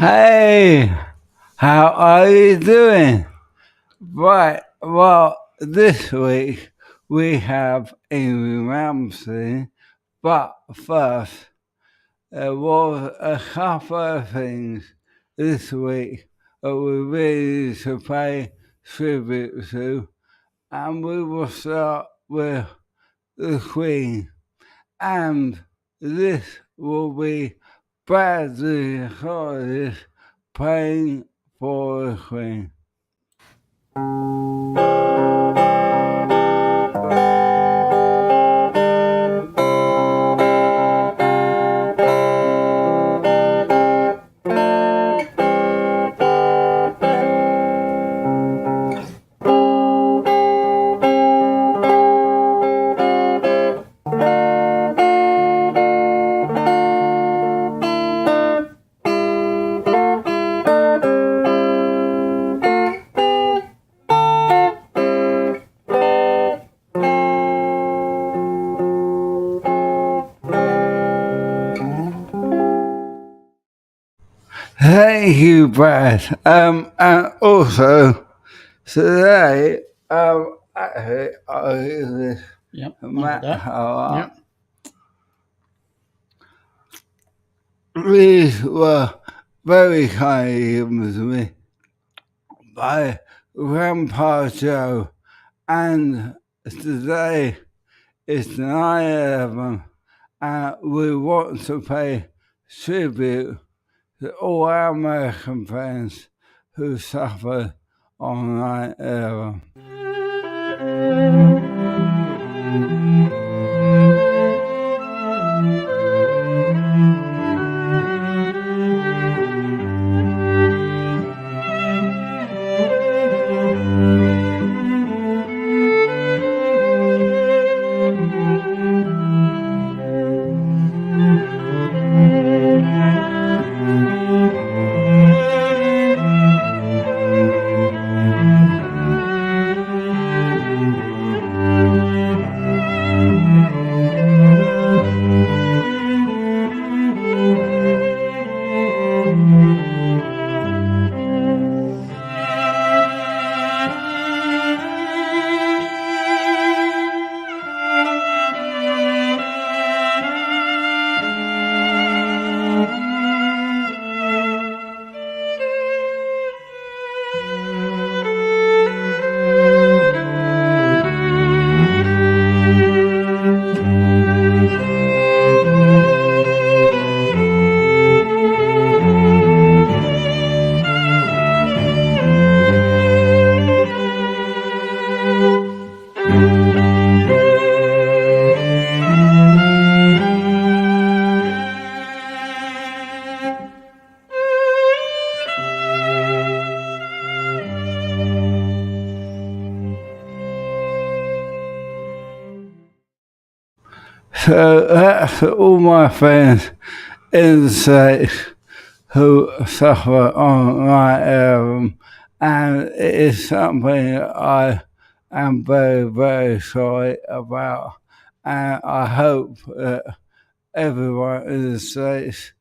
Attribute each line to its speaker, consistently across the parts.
Speaker 1: Hey, how are you doing? Right, well, this week we have Yngwie Malmsteen, but first, there was a couple of things this week that we really need to pay tribute to, and we will start with the Queen, and this will be badly recorded playing for the Queen. Thank you, Brad. And also today, actually, I'll use this.
Speaker 2: Yep.
Speaker 1: Yep. These were very kindly given to me by Grandpa Joe, and today is 9/11, and we want to pay tribute to all our American friends who suffered on 9/11. So that's all my friends in the States who suffer on 9/11, and it is something that I am very, very sorry about, and I hope that everyone in the States,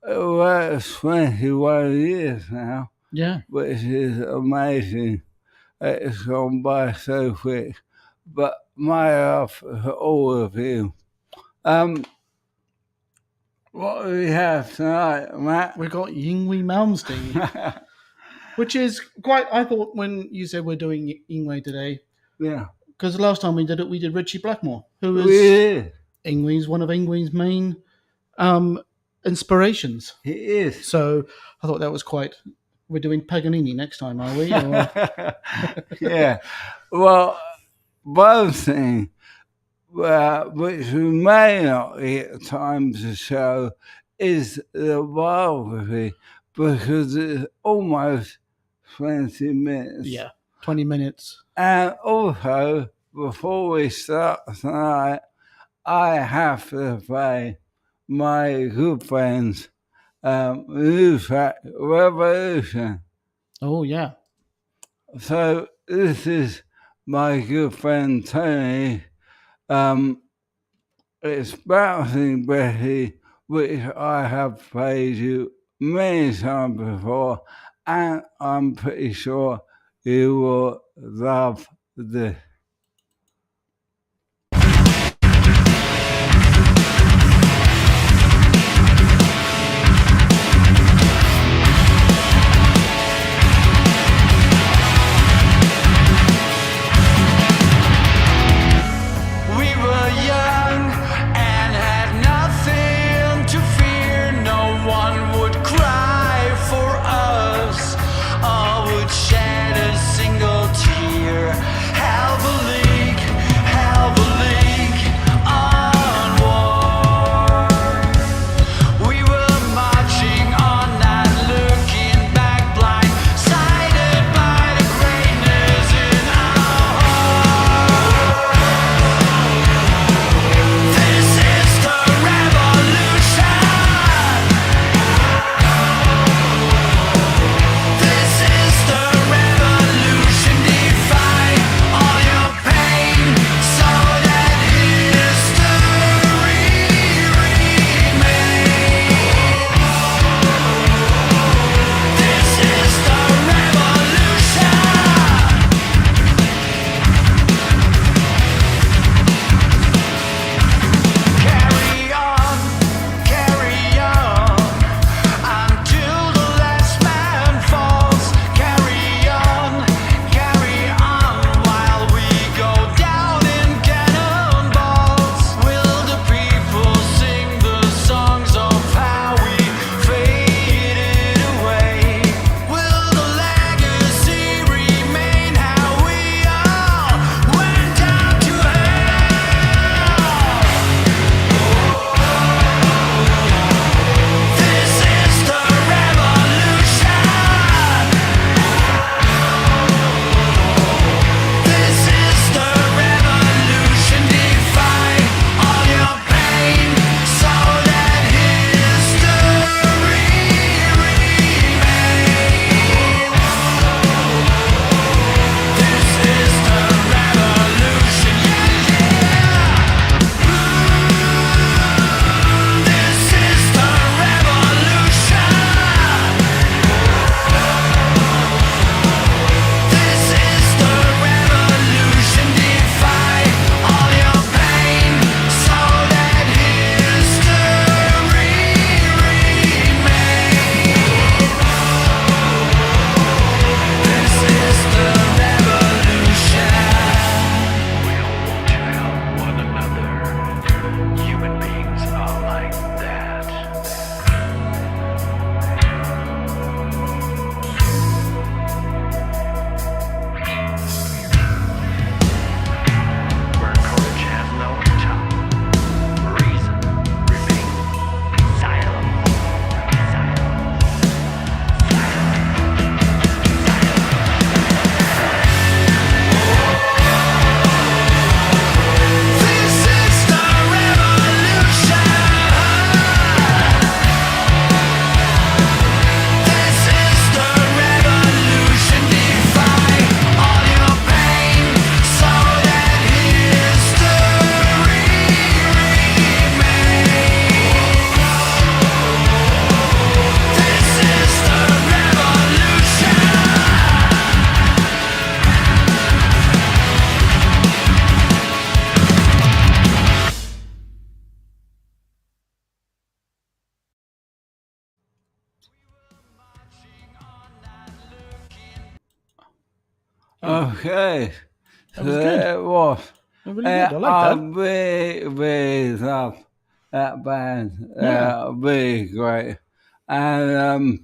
Speaker 1: well, it's 21 years now, which is amazing. It's gone by so quick, but my love for all of you. What do we have tonight, Matt?
Speaker 2: We got Yngwie Malmsteen, which is quite. I thought when you said we're doing Yngwie today,
Speaker 1: yeah,
Speaker 2: because the last time we did it, we did Richie Blackmore, who is Yngwie's one of Yngwie's main inspirations.
Speaker 1: He is.
Speaker 2: So I thought that was quite. We're doing Paganini next time, are we?
Speaker 1: Yeah. Well, one thing which we may not get time to show is the biography, because it's almost 20 minutes.
Speaker 2: Yeah, 20 minutes.
Speaker 1: And also, before we start tonight, I have to play my good friends' new track, Revolution.
Speaker 2: Oh, yeah.
Speaker 1: So this is my good friend Tony. It's Bouncing Betty, which I have played you many times before, and I'm pretty sure you will love this. Okay,
Speaker 2: That was good.
Speaker 1: It was.
Speaker 2: Really good. I like that.
Speaker 1: Really love that band.
Speaker 2: Yeah.
Speaker 1: Really great. And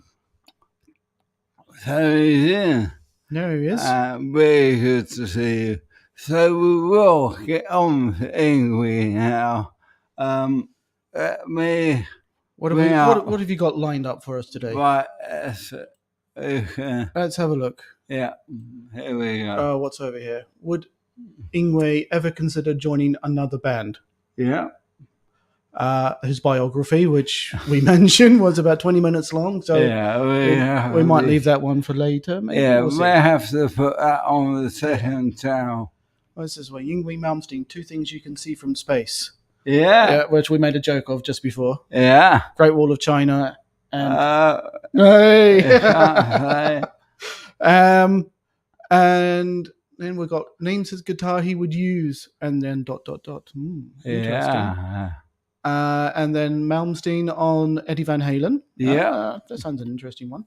Speaker 1: so he's in.
Speaker 2: There he is.
Speaker 1: Really good to see you. So we will get on to Yngwie now. Let me.
Speaker 2: What have you got lined up for us today?
Speaker 1: Right. Okay.
Speaker 2: Let's have a look.
Speaker 1: Yeah. Here we go.
Speaker 2: What's over here? Would Yngwie ever consider joining another band?
Speaker 1: Yeah.
Speaker 2: His biography, which we mentioned, was about 20 minutes long. So
Speaker 1: yeah,
Speaker 2: we might leave that one for later. Maybe.
Speaker 1: Yeah,
Speaker 2: we'll
Speaker 1: we may have to put that on the second channel.
Speaker 2: Well, this is where Yngwie Malmsteen, 2 things you can see from space.
Speaker 1: Yeah.
Speaker 2: Which we made a joke of just before.
Speaker 1: Yeah.
Speaker 2: Great Wall of China And hey. And then we've got names his guitar he would use, and then ... Interesting.
Speaker 1: Yeah.
Speaker 2: And then Malmsteen on Eddie Van Halen.
Speaker 1: Yeah.
Speaker 2: That sounds an interesting one.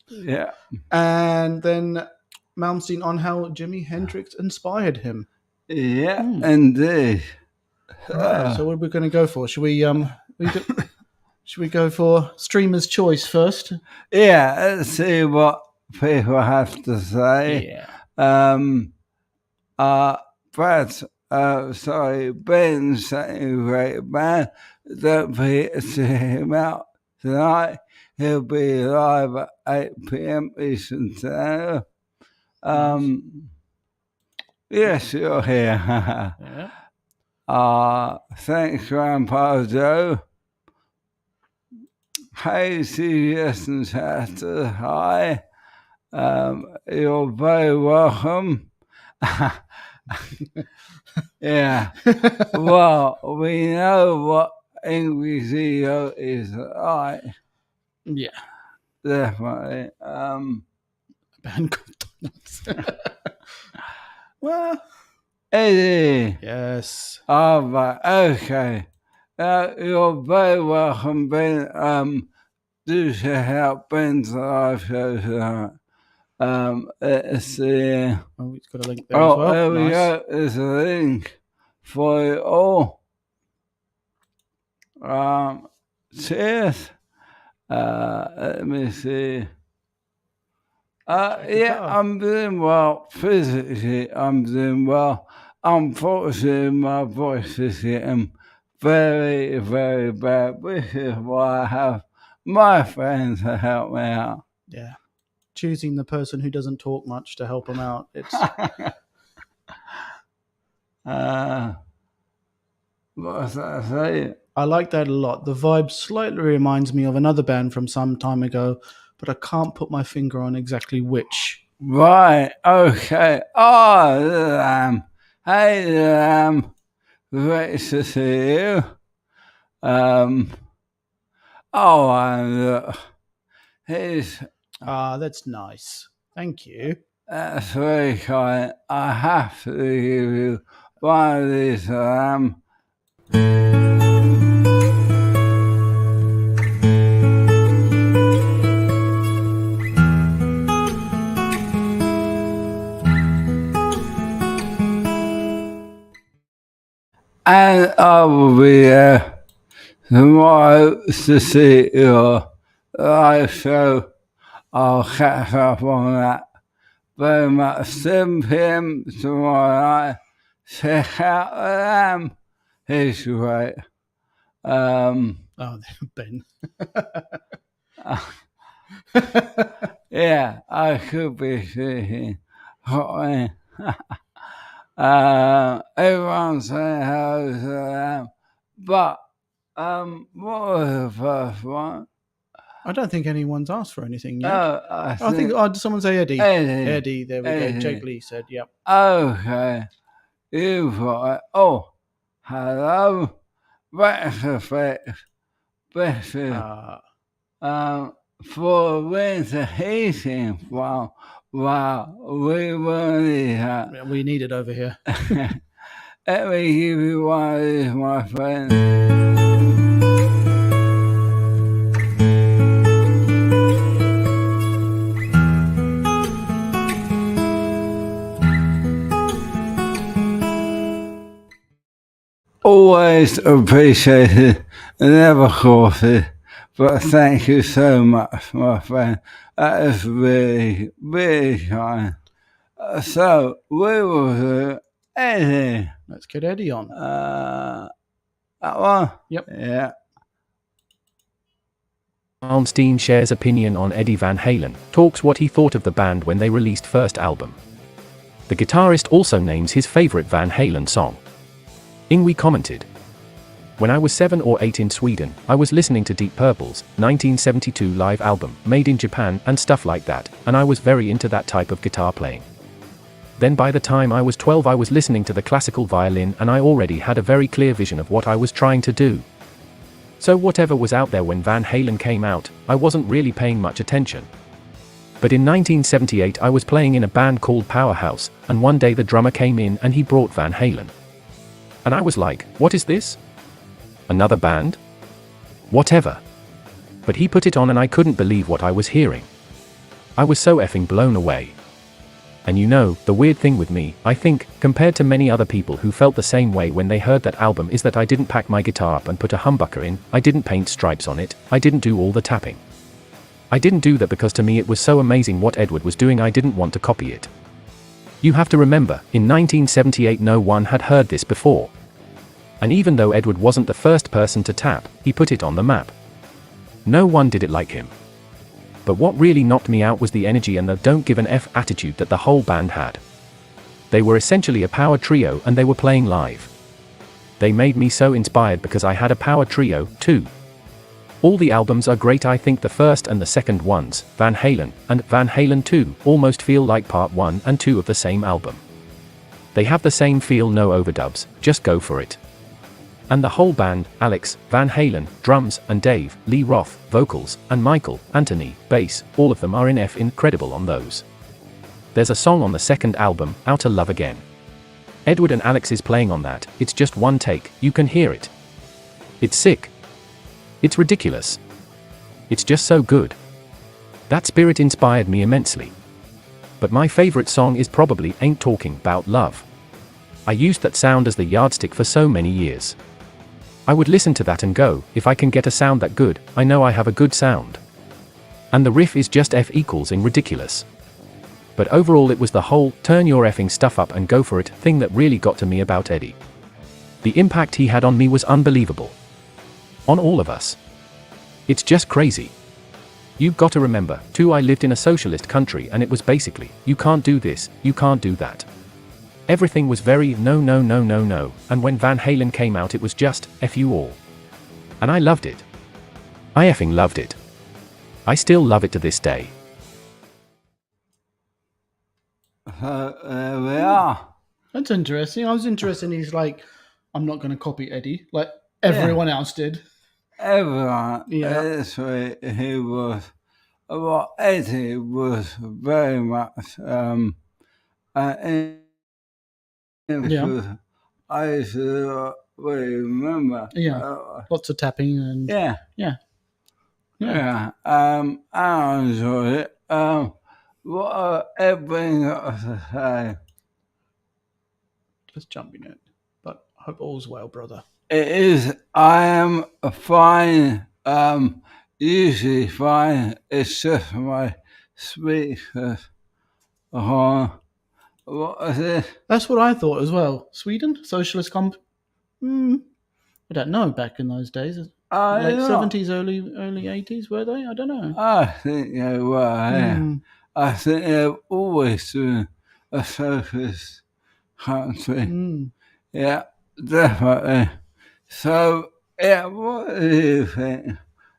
Speaker 1: Yeah.
Speaker 2: And then Malmsteen on how Jimi Hendrix inspired him.
Speaker 1: Yeah, indeed.
Speaker 2: So what are we going to go for? Should we go for streamer's choice first?
Speaker 1: Yeah, let's see what people have to say.
Speaker 2: Yeah.
Speaker 1: Ben's saying a great band. Don't forget to see him out tonight. He'll be live at 8 p.m. Eastern Standard. Yes, you're here.
Speaker 2: Yeah.
Speaker 1: Thanks, Grandpa Joe. Hey, CGS and Chatter, hi. You're very welcome. Yeah. Well, we know what Yngwie CEO is like.
Speaker 2: Yeah.
Speaker 1: Definitely.
Speaker 2: Band called Donuts. Well,
Speaker 1: Eddie.
Speaker 2: yes.
Speaker 1: All right. Okay. You're very welcome, Ben. Do check out Ben's live show tonight. Let's see.
Speaker 2: Oh, he's got a link there as well.
Speaker 1: There we
Speaker 2: Nice.
Speaker 1: go. There's a link for you all. Cheers. Let me see. Yeah, I'm doing well. Physically, I'm doing well. Unfortunately, my voice is getting very, very bad, which is why I have my friends to help me out.
Speaker 2: Yeah. Choosing the person who doesn't talk much to help them out. It's
Speaker 1: what was I saying?
Speaker 2: I like that a lot. The vibe slightly reminds me of another band from some time ago, but I can't put my finger on exactly which.
Speaker 1: Right, okay. Oh, hey, great to see you. He's...
Speaker 2: that's nice. Thank you.
Speaker 1: That's very kind. I have to give you one of these, And I will be there tomorrow to see your live show. I'll catch up on that very much. 7 p.m. tomorrow night. Check out He's great.
Speaker 2: Ben.
Speaker 1: Yeah, I could be speaking. Everyone's saying hello to them. But what was the first one?
Speaker 2: I don't think anyone's asked for anything yet.
Speaker 1: I
Speaker 2: think did someone say Eddie? Eddie, there we go. Jake Lee said, yep.
Speaker 1: Okay. You've got it. Oh, hello. Retrospect. Betty. For winter heating. Wow, we will need that.
Speaker 2: Yeah, we need it over here.
Speaker 1: Let me give you one of these, my friend. Always appreciated, never courted, but thank you so much, my friend. That is really, really kind. So, we will do Eddie.
Speaker 2: Let's get Eddie on.
Speaker 1: That one?
Speaker 2: Yep.
Speaker 1: Yeah.
Speaker 3: Malmsteen shares opinion on Eddie Van Halen, talks what he thought of the band when they released first album. The guitarist also names his favorite Van Halen song. Yngwie commented, "When I was 7 or 8 in Sweden, I was listening to Deep Purple's 1972 live album, Made in Japan, and stuff like that, and I was very into that type of guitar playing. Then by the time I was 12 I was listening to the classical violin and I already had a very clear vision of what I was trying to do. So whatever was out there when Van Halen came out, I wasn't really paying much attention. But in 1978 I was playing in a band called Powerhouse, and one day the drummer came in and he brought Van Halen. And I was like, what is this? Another band? Whatever. But he put it on and I couldn't believe what I was hearing. I was so effing blown away. And you know, the weird thing with me, I think, compared to many other people who felt the same way when they heard that album, is that I didn't pack my guitar up and put a humbucker in, I didn't paint stripes on it, I didn't do all the tapping. I didn't do that because to me it was so amazing what Edward was doing I didn't want to copy it. You have to remember, in 1978 no one had heard this before. And even though Edward wasn't the first person to tap, he put it on the map. No one did it like him. But what really knocked me out was the energy and the don't give an F attitude that the whole band had. They were essentially a power trio and they were playing live. They made me so inspired because I had a power trio, too. All the albums are great. I think the first and the second ones, Van Halen and Van Halen 2, almost feel like part 1 and 2 of the same album. They have the same feel, no overdubs, just go for it. And the whole band, Alex, Van Halen, drums, and Dave, Lee Roth, vocals, and Michael, Anthony, bass, all of them are incredible on those. There's a song on the second album, Outer Love Again. Edward and Alex is playing on that, it's just one take, you can hear it. It's sick. It's ridiculous. It's just so good. That spirit inspired me immensely. But my favorite song is probably Ain't Talking About Love. I used that sound as the yardstick for so many years. I would listen to that and go, if I can get a sound that good, I know I have a good sound. And the riff is just F equals in ridiculous. But overall it was the whole, turn your effing stuff up and go for it, thing that really got to me about Eddie. The impact he had on me was unbelievable. On all of us. It's just crazy. You've got to remember, too, I lived in a socialist country and it was basically, you can't do this, you can't do that. Everything was very no, and when Van Halen came out it was just, F you all. And I loved it. I effing loved it. I still love it to this day.
Speaker 1: There we are.
Speaker 2: That's interesting. I was interested. He's like, I'm not going to copy Eddie, like everyone else did.
Speaker 1: Everyone,
Speaker 2: Yeah.
Speaker 1: he was, well, Eddie was very much,
Speaker 2: Yeah.
Speaker 1: I used to really remember.
Speaker 2: Yeah. Lots of tapping and
Speaker 1: Yeah. I enjoyed it. What everything got to say?
Speaker 2: just jumping it. But hope all's well, brother.
Speaker 1: It is. I am fine. Usually fine. It's just my speakers. What is it?
Speaker 2: That's what I thought as well. Sweden, socialist I don't know. Back in those days, late 70s, early 80s, were they? I don't know.
Speaker 1: I think they were. Yeah. I think they've always been a socialist country. Yeah, definitely. So, yeah, what do you think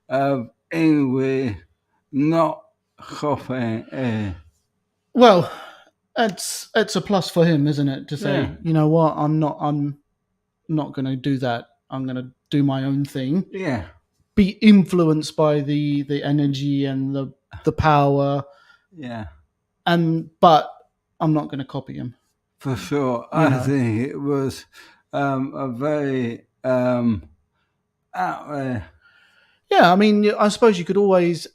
Speaker 1: of Yngwie not copying it?
Speaker 2: Well, it's a plus for him, isn't it? To say, you know what, I'm not going to do that. I'm going to do my own thing.
Speaker 1: Yeah.
Speaker 2: Be influenced by the energy and the power.
Speaker 1: Yeah.
Speaker 2: But I'm not going to copy him.
Speaker 1: For sure. I think it was a very out there.
Speaker 2: Yeah, I mean, I suppose you could always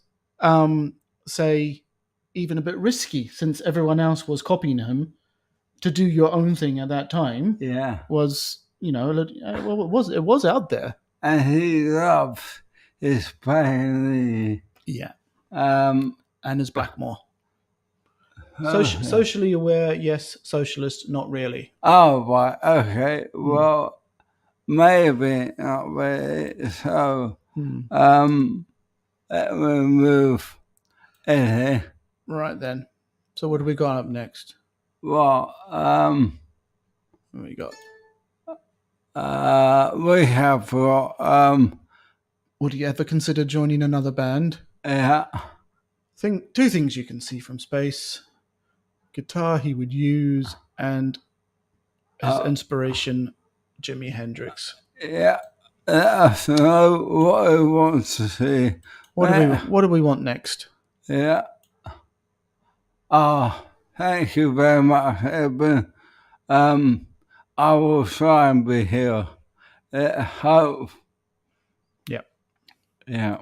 Speaker 2: say even a bit risky, since everyone else was copying him, to do your own thing at that time.
Speaker 1: Yeah.
Speaker 2: Was, well, it was out there.
Speaker 1: And he loves his family.
Speaker 2: Yeah. And his Blackmore. Socially aware, yes. Socialist, not really.
Speaker 1: Oh, right. Okay. Well, maybe not really. So, let me move in.
Speaker 2: Right then. So what have we got up next?
Speaker 1: Well,
Speaker 2: What we got?
Speaker 1: we have got,
Speaker 2: would you ever consider joining another band?
Speaker 1: yeah.
Speaker 2: Two things you can see from space. Guitar he would use, and his inspiration, Jimi Hendrix.
Speaker 1: Yeah, let us know what you want to see.
Speaker 2: What do we want next?
Speaker 1: Yeah. Oh, thank you very much, Eben. I will try and be here. Hope.
Speaker 2: Yep.
Speaker 1: Yeah.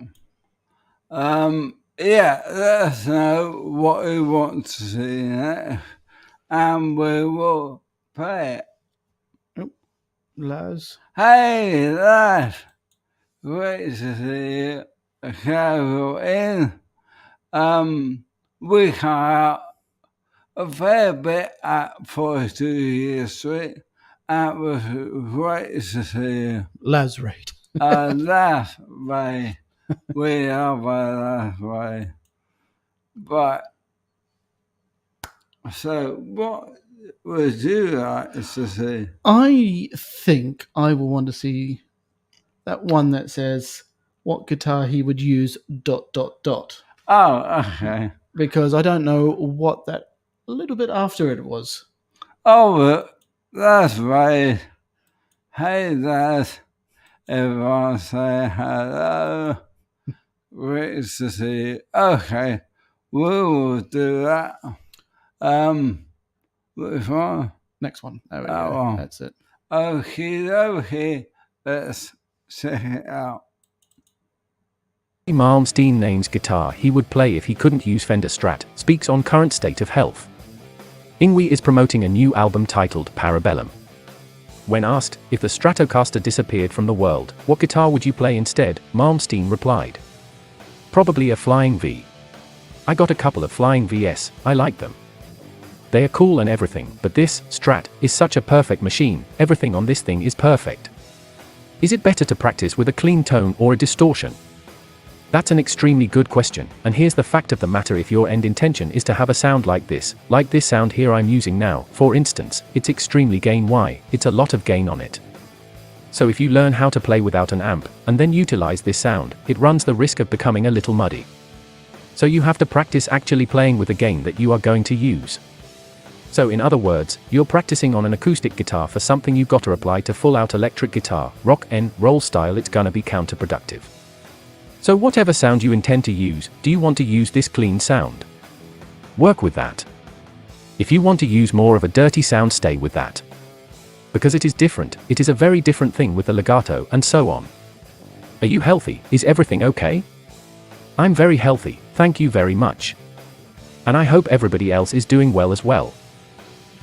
Speaker 1: Yeah, let us know what you want to see next, and we will play it.
Speaker 2: Laz.
Speaker 1: Hey, lad. Great to see you. Casual in. We come out a fair bit at 42 Years Street, and it was great to see you.
Speaker 2: Laz Raid.
Speaker 1: That's right. We love that way. But, so what would you like to see?
Speaker 2: I think I will want to see that one that says what guitar he would use ...
Speaker 1: Oh, okay.
Speaker 2: Because I don't know what that a little bit after it was.
Speaker 1: Oh, that's right. Hey, that's everyone say hello. Great to see you. Okay, we will do that. Which one?
Speaker 2: Next one. There we
Speaker 1: That
Speaker 2: go.
Speaker 1: one.
Speaker 2: That's it.
Speaker 1: Okay. Let's check it out.
Speaker 3: Malmsteen names guitar he would play if he couldn't use Fender Strat, speaks on current state of health. Yngwie is promoting a new album titled Parabellum. When asked if the Stratocaster disappeared from the world, what guitar would you play instead, Malmsteen replied, "Probably a Flying V. I got a couple of Flying VS, I like them. They are cool and everything, but this Strat is such a perfect machine, everything on this thing is perfect. Is it better to practice with a clean tone or a distortion? That's an extremely good question, and here's the fact of the matter: if your end intention is to have a sound like this sound here I'm using now, for instance, it's extremely gain Y, it's a lot of gain on it. So if you learn how to play without an amp, and then utilize this sound, it runs the risk of becoming a little muddy. So you have to practice actually playing with the gain that you are going to use. So in other words, you're practicing on an acoustic guitar for something you gotta apply to full-out electric guitar, rock and roll style, it's gonna be counterproductive. So whatever sound you intend to use, do you want to use this clean sound? Work with that. If you want to use more of a dirty sound, stay with that. Because it is different, it is a very different thing with the legato and so on. Are you healthy? Is everything okay? I'm very healthy, thank you very much. And I hope everybody else is doing well as well.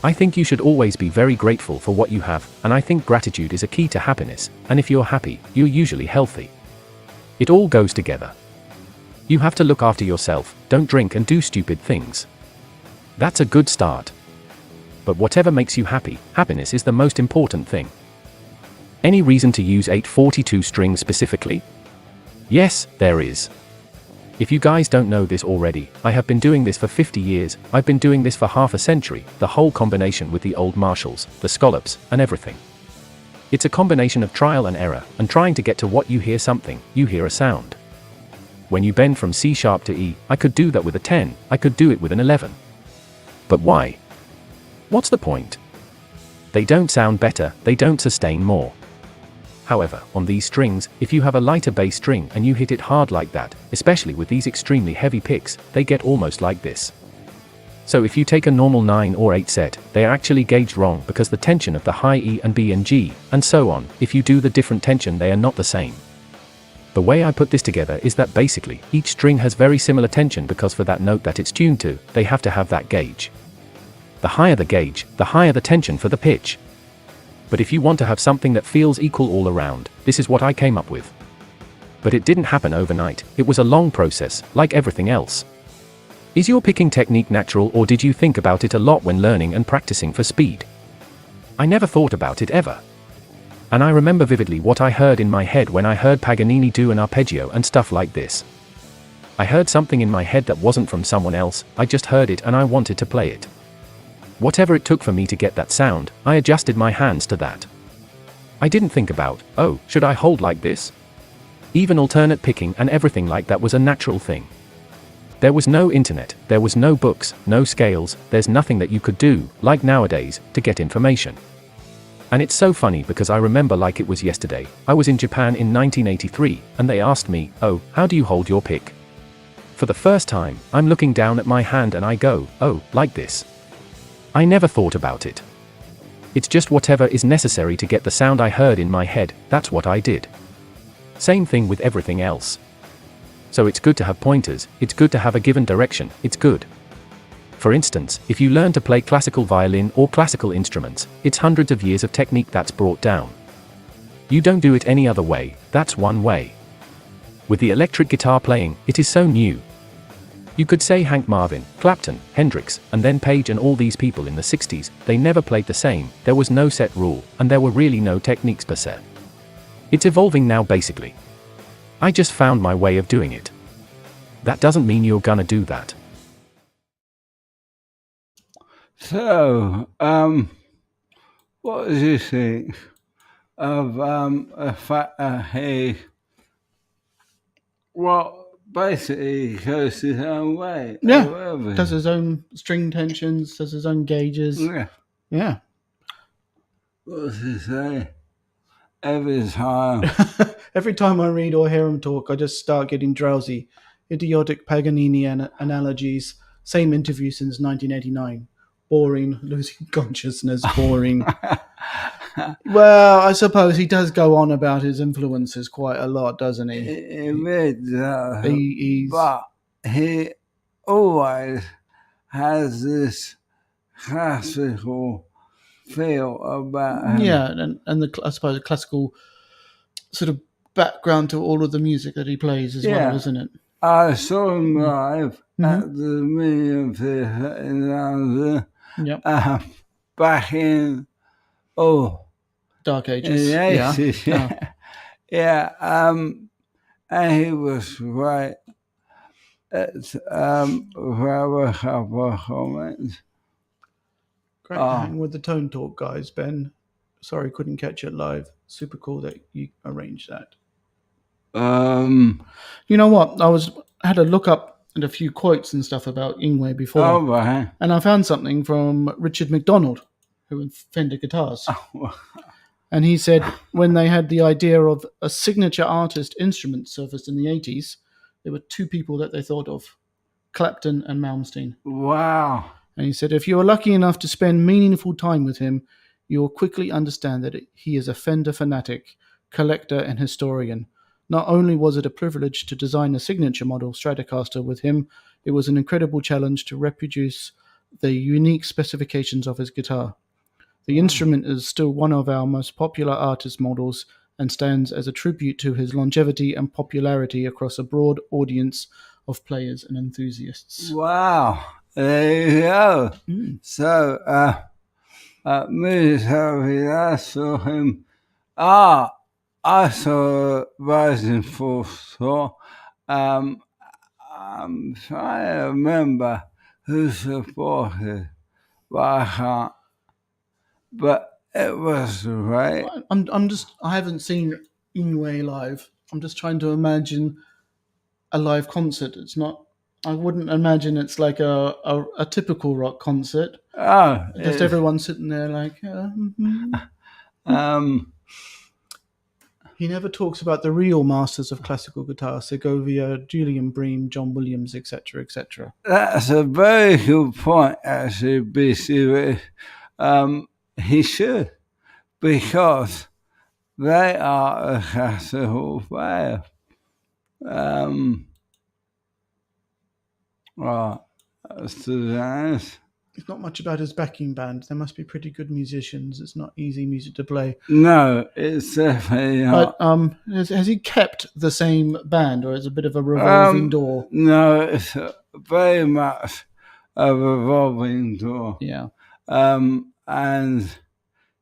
Speaker 3: I think you should always be very grateful for what you have, and I think gratitude is a key to happiness, and if you're happy, you're usually healthy. It all goes together. You have to look after yourself, don't drink and do stupid things. That's a good start. But whatever makes you happy, happiness is the most important thing. Any reason to use 842 strings specifically? Yes, there is. If you guys don't know this already, I have been doing this for 50 years, I've been doing this for half a century, the whole combination with the old Marshalls, the scallops, and everything. It's a combination of trial and error, and trying to get to what you hear something, you hear a sound. When you bend from C sharp to E, I could do that with a 10, I could do it with an 11. But why? What's the point? They don't sound better, they don't sustain more. However, on these strings, if you have a lighter bass string and you hit it hard like that, especially with these extremely heavy picks, they get almost like this. So if you take a normal 9 or 8 set, they are actually gauged wrong because the tension of the high E and B and G, and so on, if you do the different tension they are not the same. The way I put this together is that basically, each string has very similar tension because for that note that it's tuned to, they have to have that gauge. The higher the gauge, the higher the tension for the pitch. But if you want to have something that feels equal all around, this is what I came up with. But it didn't happen overnight, it was a long process, like everything else. Is your picking technique natural, or did you think about it a lot when learning and practicing for speed? I never thought about it ever. And I remember vividly what I heard in my head when I heard Paganini do an arpeggio and stuff like this. I heard something in my head that wasn't from someone else, I just heard it and I wanted to play it. Whatever it took for me to get that sound, I adjusted my hands to that. I didn't think about, oh, should I hold like this? Even alternate picking and everything like that was a natural thing. There was no internet, there was no books, no scales, there's nothing that you could do, like nowadays, to get information. And it's so funny because I remember like it was yesterday. I was in Japan in 1983, and they asked me, "Oh, how do you hold your pick?" For the first time, I'm looking down at my hand and I go, "Oh, like this." I never thought about it. It's just whatever is necessary to get the sound I heard in my head, that's what I did. Same thing with everything else. So it's good to have pointers, it's good to have a given direction, it's good. For instance, if you learn to play classical violin or classical instruments, it's hundreds of years of technique that's brought down. You don't do it any other way, that's one way. With the electric guitar playing, it is so new. You could say Hank Marvin, Clapton, Hendrix, and then Page and all these people in the 60s, they never played the same, there was no set rule, and there were really no techniques per se. It's evolving now basically. I just found my way of doing it. That doesn't mean you're gonna do that.
Speaker 1: So, what do you think of the fact that he, basically goes his own way?
Speaker 2: Yeah, does his own string tensions, does his own gauges. Yeah.
Speaker 1: What does he say? Every time.
Speaker 2: Every time I read or hear him talk, I just start getting drowsy. Idiotic Paganini analogies. Same interview since 1989. Boring, losing consciousness, boring. Well, I suppose he does go on about his influences quite a lot, doesn't he?
Speaker 1: He really does.
Speaker 2: He's...
Speaker 1: But he always has this classical feel about him.
Speaker 2: Yeah, and I suppose the classical sort of background to all of the music that he plays as well, isn't it?
Speaker 1: I saw him live at the Millennium Theatre in London.
Speaker 2: Yep.
Speaker 1: Back in
Speaker 2: Dark Ages.
Speaker 1: in the 80s. And he was right. It's rather a couple of comments.
Speaker 2: Great hang with the Tone Talk guys, Ben. Sorry, couldn't catch it live. Super cool that you arranged that. You know what? I had a look up at a few quotes and stuff about Yngwie before.
Speaker 1: Right.
Speaker 2: And I found something from Richard McDonald, who invented guitars. And he said when they had the idea of a signature artist instrument surfaced in the 80s, there were two people that they thought of, Clapton and Malmsteen.
Speaker 1: Wow.
Speaker 2: And he said, if you are lucky enough to spend meaningful time with him, you will quickly understand that he is a Fender fanatic, collector, and historian. Not only was it a privilege to design a signature model Stratocaster with him, it was an incredible challenge to reproduce the unique specifications of his guitar. The instrument is still one of our most popular artist models and stands as a tribute to his longevity and popularity across a broad audience of players and enthusiasts.
Speaker 1: Wow. There you go. So, Mears, I saw him. I saw Rising Force tour. I'm trying to remember who supported, but I can't. But it was great.
Speaker 2: I haven't seen Yngwie live. I'm just trying to imagine a live concert. It's not. I wouldn't imagine it's like a typical rock concert. Just everyone sitting there like. He never talks about the real masters of classical guitar: Segovia, Julian Bream, John Williams, etc., etc.
Speaker 1: That's a very good point, actually, BC. He should, because they are a classical player. That's nice.
Speaker 2: It's not much about his backing band. They must be pretty good musicians. It's not easy music to play.
Speaker 1: No, it's definitely not.
Speaker 2: But has he kept the same band, or is it a bit of a revolving door?
Speaker 1: No, it's very much a revolving door.
Speaker 2: Yeah.
Speaker 1: And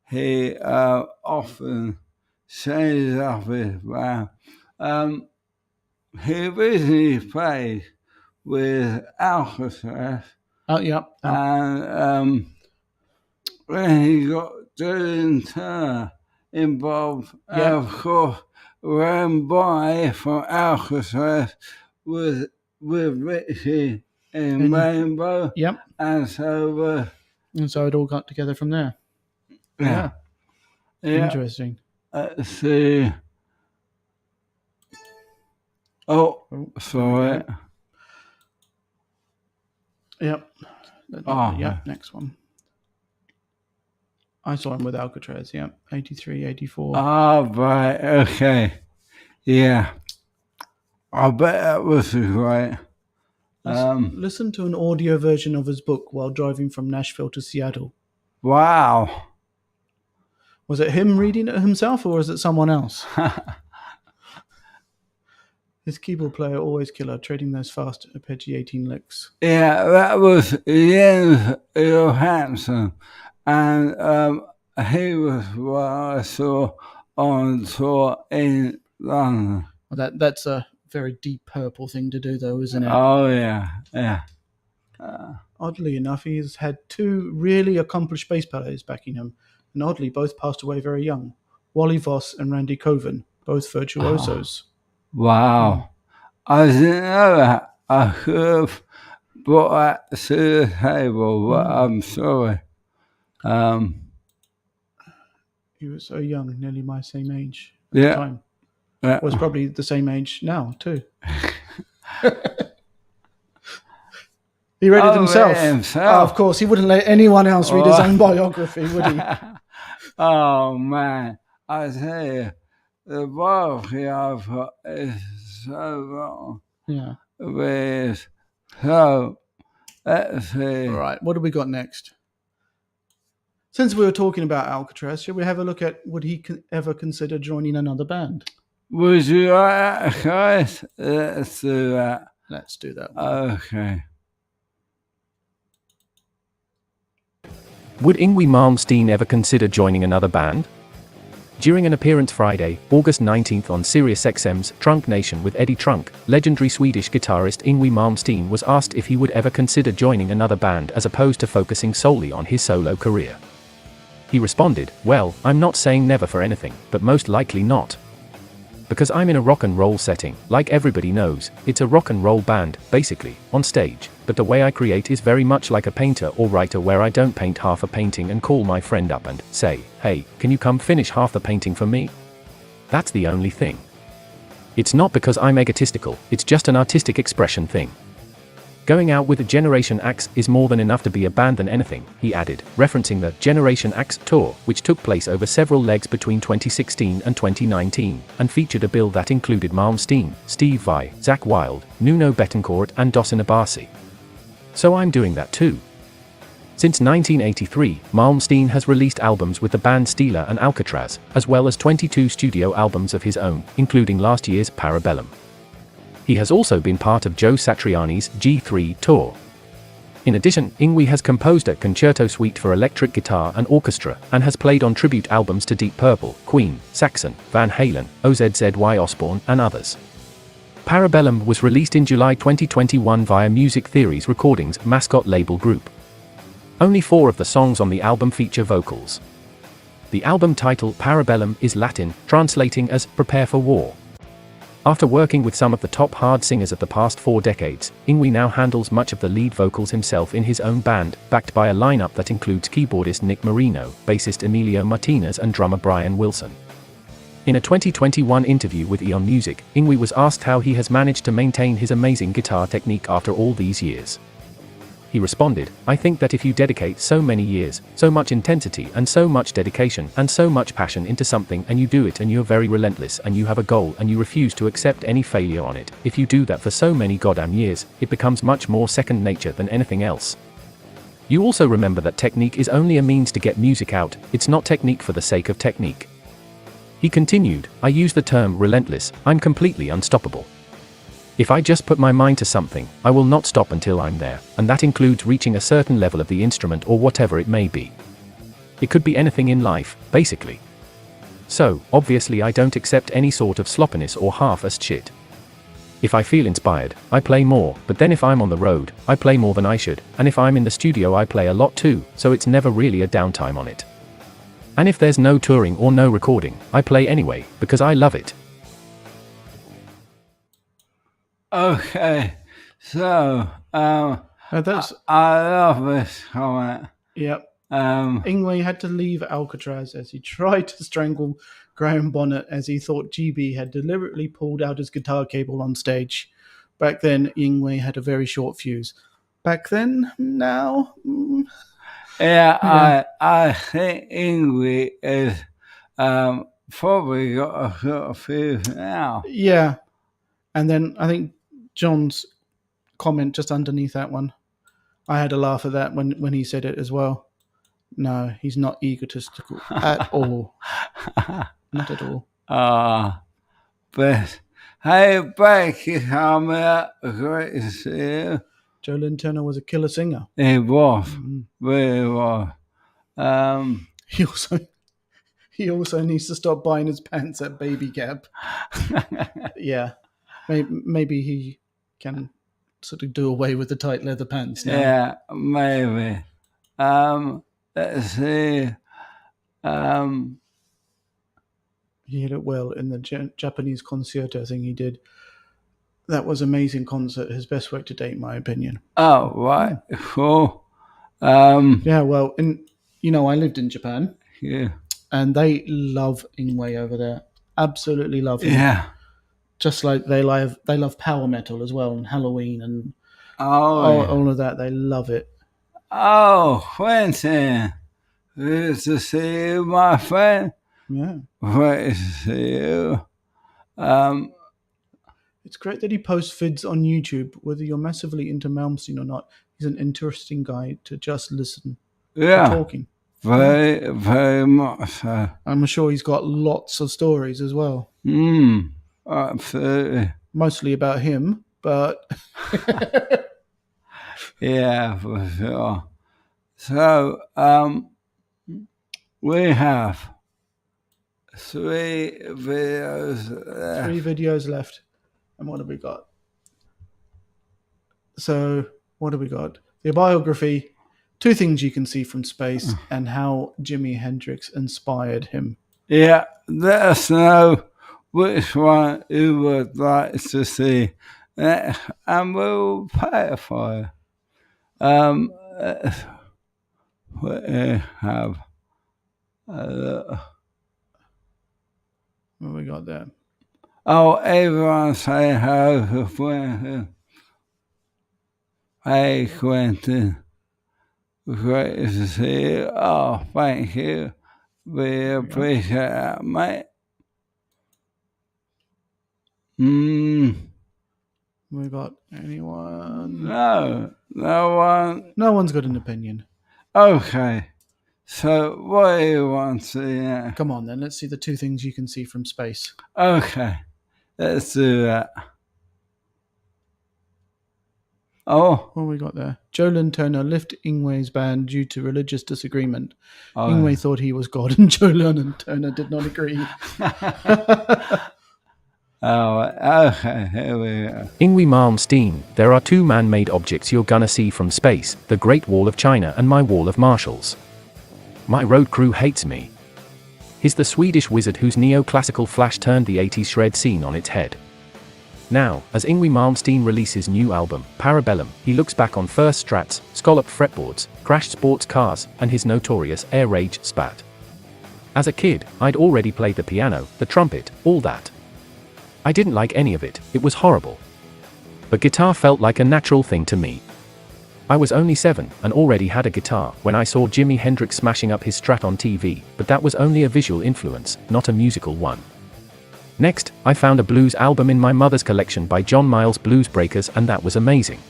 Speaker 1: he often changes up his band. He originally played with Alcatraz.
Speaker 2: Yeah.
Speaker 1: And when he got Dylan Turner involved, of course, Ram Boy from Alcatraz with Richie in Rainbow.
Speaker 2: Yep.
Speaker 1: And so
Speaker 2: it all got together from there.
Speaker 1: Yeah. Yeah.
Speaker 2: Interesting.
Speaker 1: Let's see. Oh, sorry.
Speaker 2: Yep. Next one. I saw him with Alcatraz, 83, 84.
Speaker 1: Right, okay. Yeah. I bet that was right.
Speaker 2: Listen to an audio version of his book while driving from Nashville to Seattle.
Speaker 1: Wow.
Speaker 2: Was it him reading it himself, or was it someone else? His keyboard player, always killer, trading those fast, arpeggiating licks.
Speaker 1: Yeah, that was Jens Johansson. And he was what I saw on tour in London.
Speaker 2: Well, that's a very Deep Purple thing to do, though, isn't it?
Speaker 1: Oh, yeah.
Speaker 2: Oddly enough, he's had two really accomplished bass players backing him, and oddly, both passed away very young. Wally Voss and Randy Coven, both virtuosos.
Speaker 1: Wow. I didn't know that. I could have brought that to the table, but I'm sorry.
Speaker 2: He was so young, nearly my same age at the time.
Speaker 1: Yeah.
Speaker 2: Was probably the same age now, too. He read it himself. Oh, of course, he wouldn't let anyone else read his own biography, would he?
Speaker 1: Oh, man. I tell you, the biography I've got is so wrong.
Speaker 2: Yeah.
Speaker 1: So, let's see.
Speaker 2: All right, what do we got next? Since we were talking about Alcatraz, shall we have a look at would he ever consider joining another band?
Speaker 1: Would you like that, guys? Let's do that.
Speaker 2: Let's do that.
Speaker 1: Okay.
Speaker 3: Would Yngwie Malmsteen ever consider joining another band? During an appearance Friday, August 19th on SiriusXM's Trunk Nation with Eddie Trunk, legendary Swedish guitarist Yngwie Malmsteen was asked if he would ever consider joining another band as opposed to focusing solely on his solo career. He responded, "Well, I'm not saying never for anything, but most likely not. Because I'm in a rock and roll setting, like everybody knows, it's a rock and roll band, basically, on stage, but the way I create is very much like a painter or writer where I don't paint half a painting and call my friend up and say, hey, can you come finish half the painting for me? That's the only thing. It's not because I'm egotistical, it's just an artistic expression thing. Going out with a Generation Axe is more than enough to be a band than anything," he added, referencing the Generation Axe tour, which took place over several legs between 2016 and 2019, and featured a bill that included Malmsteen, Steve Vai, Zakk Wylde, Nuno Bettencourt and Dossen Abasi. "So I'm doing that too." Since 1983, Malmsteen has released albums with the band Steeler and Alcatraz, as well as 22 studio albums of his own, including last year's Parabellum. He has also been part of Joe Satriani's G3 tour. In addition, Yngwie has composed a concerto suite for electric guitar and orchestra, and has played on tribute albums to Deep Purple, Queen, Saxon, Van Halen, OZZY Osbourne, and others. Parabellum was released in July 2021 via Music Theory's Recordings mascot label group. Only 4 of the songs on the album feature vocals. The album title Parabellum is Latin, translating as Prepare for War. After working with some of the top hard singers of the past 4 decades, Yngwie now handles much of the lead vocals himself in his own band, backed by a lineup that includes keyboardist Nick Marino, bassist Emilio Martinez and drummer Brian Wilson. In a 2021 interview with Eon Music, Yngwie was asked how he has managed to maintain his amazing guitar technique after all these years. He responded, "I think that if you dedicate so many years, so much intensity and so much dedication and so much passion into something and you do it and you're very relentless and you have a goal and you refuse to accept any failure on it, if you do that for so many goddamn years, it becomes much more second nature than anything else. You also remember that technique is only a means to get music out, it's not technique for the sake of technique." He continued, "I use the term relentless, I'm completely unstoppable. If I just put my mind to something, I will not stop until I'm there, and that includes reaching a certain level of the instrument or whatever it may be. It could be anything in life, basically. So, obviously I don't accept any sort of sloppiness or half-assed shit. If I feel inspired, I play more, but then if I'm on the road, I play more than I should, and if I'm in the studio I play a lot too, so it's never really a downtime on it. And if there's no touring or no recording, I play anyway, because I love it."
Speaker 1: Okay, so
Speaker 2: That's
Speaker 1: I love this comment.
Speaker 2: Yep. Yngwie had to leave Alcatraz as he tried to strangle Graham Bonnet as he thought GB had deliberately pulled out his guitar cable on stage. Back then, Yngwie had a very short fuse. Back then, now...
Speaker 1: Yeah, I think Yngwie is probably got a fuse now.
Speaker 2: Yeah. And then I think John's comment just underneath that one, I had a laugh at that when he said it as well. No, he's not egotistical at all. Not at all.
Speaker 1: But hey, Becky, come out. Great to see you.
Speaker 2: Joe Lynn Turner was a killer singer.
Speaker 1: He was. Really was.
Speaker 2: He also needs to stop buying his pants at Baby Gap. Yeah. Maybe he can sort of do away with the tight leather pants now.
Speaker 1: Yeah, maybe. Let's see.
Speaker 2: He hit it well in the Japanese concerto thing he did. That was an amazing concert. His best work to date, in my opinion.
Speaker 1: Oh, right. Cool.
Speaker 2: Yeah, well, I lived in Japan.
Speaker 1: Yeah.
Speaker 2: And they love Yngwie over there. Absolutely love him.
Speaker 1: Yeah.
Speaker 2: Just like they love power metal as well, and Halloween and
Speaker 1: all
Speaker 2: of that. They love it.
Speaker 1: Oh, Quentin. Good to see you, my friend.
Speaker 2: Yeah.
Speaker 1: Great to see you.
Speaker 2: It's great that he posts vids on YouTube. Whether you're massively into Malmsteen or not, he's an interesting guy to just listen to talking.
Speaker 1: Very, very much so.
Speaker 2: I'm sure he's got lots of stories as well.
Speaker 1: Absolutely.
Speaker 2: Mostly about him, but...
Speaker 1: Yeah, for sure. So, we have 3 videos left.
Speaker 2: 3 videos left. And what have we got? So, what have we got? The biography, 2 things you can see from space, and how Jimi Hendrix inspired him. Yeah,
Speaker 1: let us know which one you would like to see, and we'll pay it for you. We have
Speaker 2: what we got there?
Speaker 1: Oh, everyone say hello to Quentin. Hey, Quentin. Great to see you. Oh, thank you. We appreciate that, mate.
Speaker 2: We got anyone?
Speaker 1: No one.
Speaker 2: No one's got an opinion.
Speaker 1: Okay. So, what do you want to see now?
Speaker 2: Come on, then. Let's see the 2 things you can see from space.
Speaker 1: Okay. Let's do that. Oh.
Speaker 2: What we got there? Joe Lynn Turner left Yngwie's band due to religious disagreement. Yngwie thought he was God, and Joe Lynn Turner did not agree.
Speaker 1: Okay, here we go.
Speaker 3: Yngwie Malmsteen, there are 2 man-made objects you're gonna see from space, the Great Wall of China and my Wall of Marshalls. My road crew hates me. He's the Swedish wizard whose neoclassical flash turned the 80s shred scene on its head. Now, as Yngwie Malmsteen releases new album, Parabellum, he looks back on first strats, scalloped fretboards, crashed sports cars, and his notorious air rage spat. As a kid, I'd already played the piano, the trumpet, all that. I didn't like any of it, it was horrible. But guitar felt like a natural thing to me. I was only 7 and already had a guitar when I saw Jimi Hendrix smashing up his Strat on TV, but that was only a visual influence, not a musical one. Next, I found a blues album in my mother's collection by John Miles Blues Breakers, and that was amazing.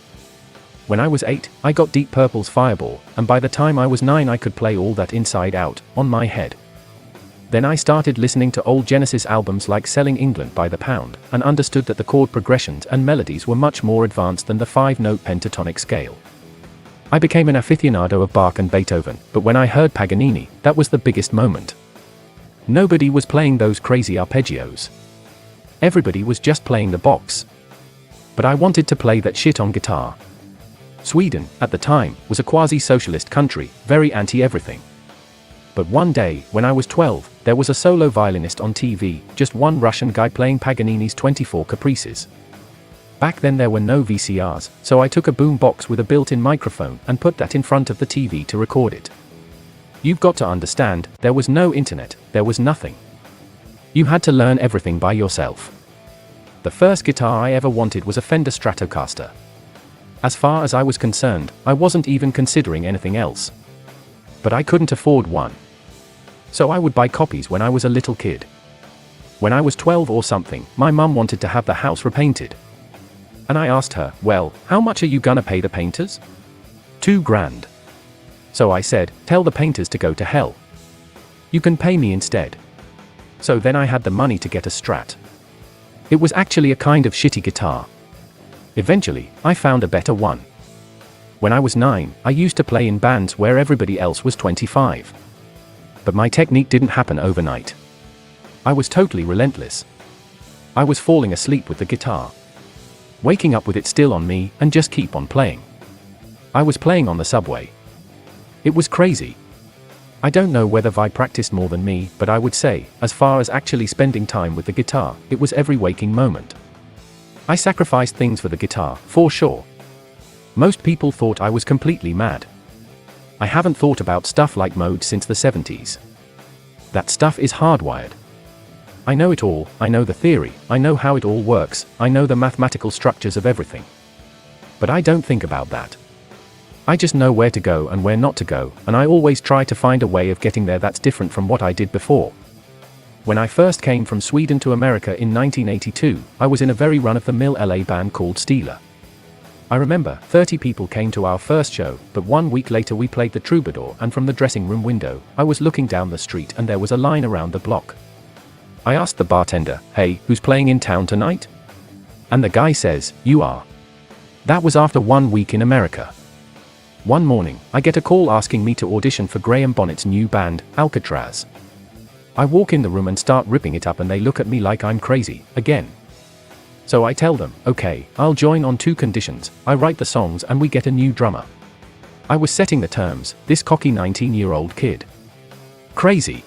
Speaker 3: When I was 8, I got Deep Purple's Fireball, and by the time I was 9 I could play all that Inside Out, on my head. Then I started listening to old Genesis albums like Selling England by the Pound, and understood that the chord progressions and melodies were much more advanced than the 5-note pentatonic scale. I became an aficionado of Bach and Beethoven, but when I heard Paganini, that was the biggest moment. Nobody was playing those crazy arpeggios. Everybody was just playing the box. But I wanted to play that shit on guitar. Sweden, at the time, was a quasi-socialist country, very anti-everything. But one day, when I was 12, there was a solo violinist on TV, just one Russian guy playing Paganini's 24 Caprices. Back then there were no VCRs, so I took a boom box with a built-in microphone and put that in front of the TV to record it. You've got to understand, there was no internet, there was nothing. You had to learn everything by yourself. The first guitar I ever wanted was a Fender Stratocaster. As far as I was concerned, I wasn't even considering anything else. But I couldn't afford one. So I would buy copies when I was a little kid. When I was 12 or something, my mum wanted to have the house repainted. And I asked her, well, how much are you gonna pay the painters? $2,000. So I said, tell the painters to go to hell. You can pay me instead. So then I had the money to get a Strat. It was actually a kind of shitty guitar. Eventually, I found a better one. When I was 9, I used to play in bands where everybody else was 25. But my technique didn't happen overnight. I was totally relentless. I was falling asleep with the guitar, waking up with it still on me, and just keep on playing. I was playing on the subway. It was crazy. I don't know whether Vi practiced more than me, but I would say, as far as actually spending time with the guitar, it was every waking moment. I sacrificed things for the guitar, for sure. Most people thought I was completely mad. I haven't thought about stuff like mode since the 70s. That stuff is hardwired. I know it all, I know the theory, I know how it all works, I know the mathematical structures of everything. But I don't think about that. I just know where to go and where not to go, and I always try to find a way of getting there that's different from what I did before. When I first came from Sweden to America in 1982, I was in a very run-of-the-mill LA band called Steeler. I remember, 30 people came to our first show, but 1 week later we played the Troubadour, and from the dressing room window, I was looking down the street and there was a line around the block. I asked the bartender, hey, who's playing in town tonight? And the guy says, you are. That was after 1 week in America. One morning, I get a call asking me to audition for Graham Bonnet's new band, Alcatraz. I walk in the room and start ripping it up and they look at me like I'm crazy, again. So I tell them, okay, I'll join on 2 conditions, I write the songs and we get a new drummer. I was setting the terms, this cocky 19-year-old kid. Crazy.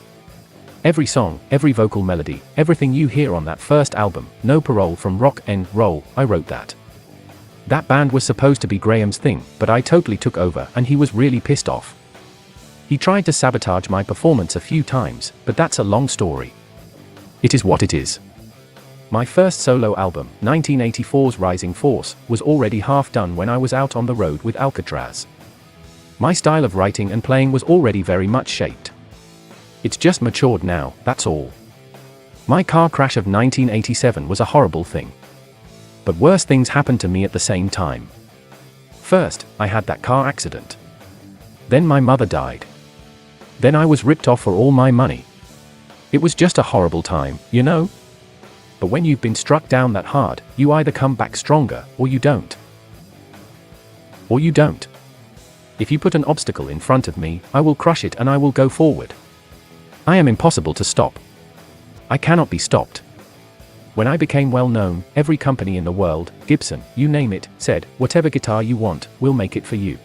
Speaker 3: Every song, every vocal melody, everything you hear on that first album, No Parole from Rock and Roll, I wrote that. That band was supposed to be Graham's thing, but I totally took over and he was really pissed off. He tried to sabotage my performance a few times, but that's a long story. It is what it is. My first solo album, 1984's Rising Force, was already half done when I was out on the road with Alcatraz. My style of writing and playing was already very much shaped. It's just matured now, that's all. My car crash of 1987 was a horrible thing. But worse things happened to me at the same time. First, I had that car accident. Then my mother died. Then I was ripped off for all my money. It was just a horrible time, you know? But when you've been struck down that hard, you either come back stronger, or you don't. Or you don't. If you put an obstacle in front of me, I will crush it and I will go forward. I am impossible to stop. I cannot be stopped. When I became well known, every company in the world, Gibson, you name it, said, whatever guitar you want, we'll make it for you.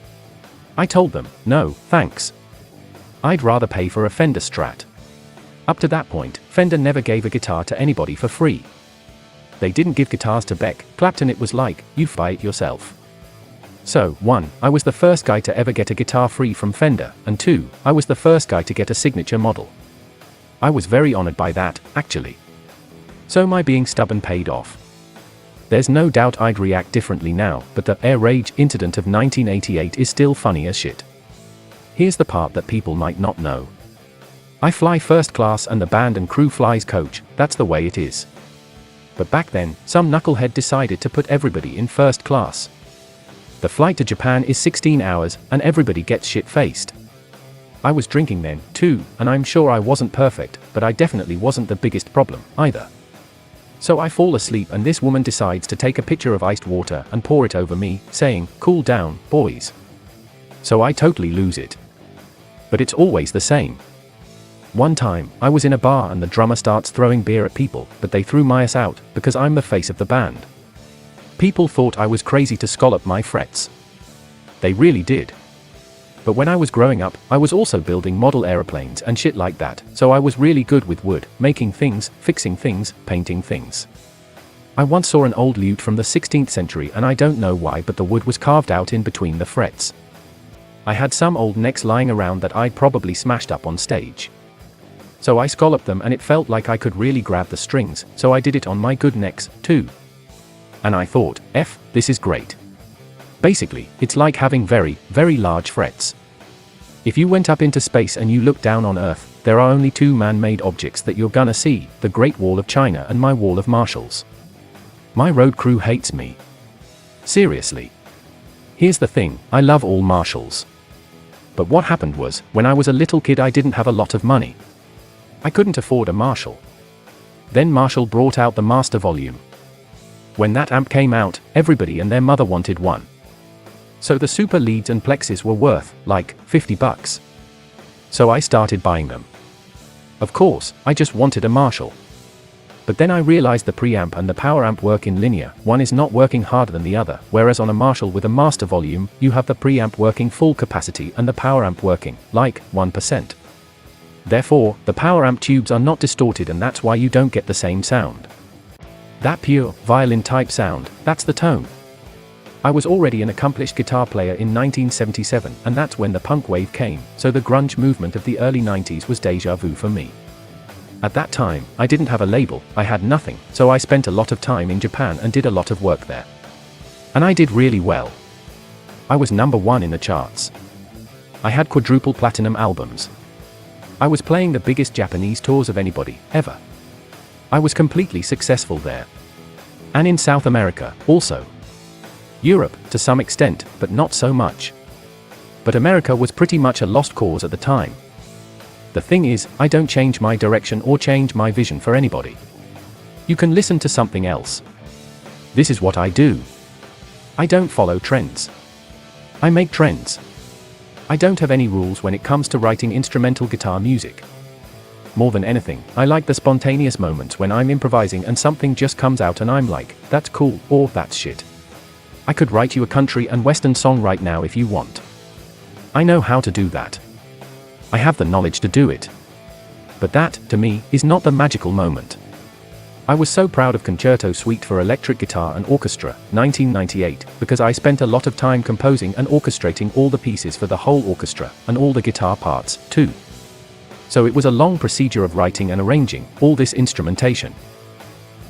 Speaker 3: I told them, no, thanks. I'd rather pay for a Fender Strat. Up to that point, Fender never gave a guitar to anybody for free. They didn't give guitars to Beck, Clapton. It was like, you buy it yourself. So, 1, I was the first guy to ever get a guitar free from Fender, and 2, I was the first guy to get a signature model. I was very honored by that, actually. So my being stubborn paid off. There's no doubt I'd react differently now, but the air rage incident of 1988 is still funny as shit. Here's the part that people might not know. I fly first class and the band and crew flies coach, that's the way it is. But back then, some knucklehead decided to put everybody in first class. The flight to Japan is 16 hours, and everybody gets shit-faced. I was drinking then, too, and I'm sure I wasn't perfect, but I definitely wasn't the biggest problem, either. So I fall asleep and this woman decides to take a pitcher of iced water and pour it over me, saying, cool down, boys. So I totally lose it. But it's always the same. One time, I was in a bar and the drummer starts throwing beer at people, but they threw my ass out, because I'm the face of the band. People thought I was crazy to scallop my frets. They really did. But when I was growing up, I was also building model aeroplanes and shit like that, so I was really good with wood, making things, fixing things, painting things. I once saw an old lute from the 16th century and I don't know why, but the wood was carved out in between the frets. I had some old necks lying around that I'd probably smashed up on stage. So I scalloped them and it felt like I could really grab the strings, so I did it on my good necks, too. And I thought, this is great. Basically, it's like having very, very large frets. If you went up into space and you look down on Earth, there are only two man-made objects that you're gonna see, the Great Wall of China and my Wall of Marshalls. My road crew hates me. Seriously. Here's the thing, I love all Marshalls. But what happened was, when I was a little kid I didn't have a lot of money. I couldn't afford a Marshall. Then Marshall brought out the Master Volume. When that amp came out, everybody and their mother wanted one. So the super leads and plexes were worth, like, $50. So I started buying them. Of course, I just wanted a Marshall. But then I realized the preamp and the power amp work in linear, one is not working harder than the other, whereas on a Marshall with a master volume, you have the preamp working full capacity and the power amp working, like, 1%. Therefore, the power amp tubes are not distorted and that's why you don't get the same sound. That pure, violin-type sound, that's the tone. I was already an accomplished guitar player in 1977, and that's when the punk wave came, so the grunge movement of the early 90s was déjà vu for me. At that time, I didn't have a label, I had nothing, so I spent a lot of time in Japan and did a lot of work there. And I did really well. I was #1 in the charts. I had quadruple platinum albums. I was playing the biggest Japanese tours of anybody, ever. I was completely successful there. And in South America, also. Europe, to some extent, but not so much. But America was pretty much a lost cause at the time. The thing is, I don't change my direction or change my vision for anybody. You can listen to something else. This is what I do. I don't follow trends. I make trends. I don't have any rules when it comes to writing instrumental guitar music. More than anything, I like the spontaneous moments when I'm improvising and something just comes out and I'm like, that's cool, or that's shit. I could write you a country and western song right now if you want. I know how to do that. I have the knowledge to do it. But that, to me, is not the magical moment. I was so proud of Concerto Suite for Electric Guitar and Orchestra, 1998, because I spent a lot of time composing and orchestrating all the pieces for the whole orchestra, and all the guitar parts, too. So it was a long procedure of writing and arranging all this instrumentation.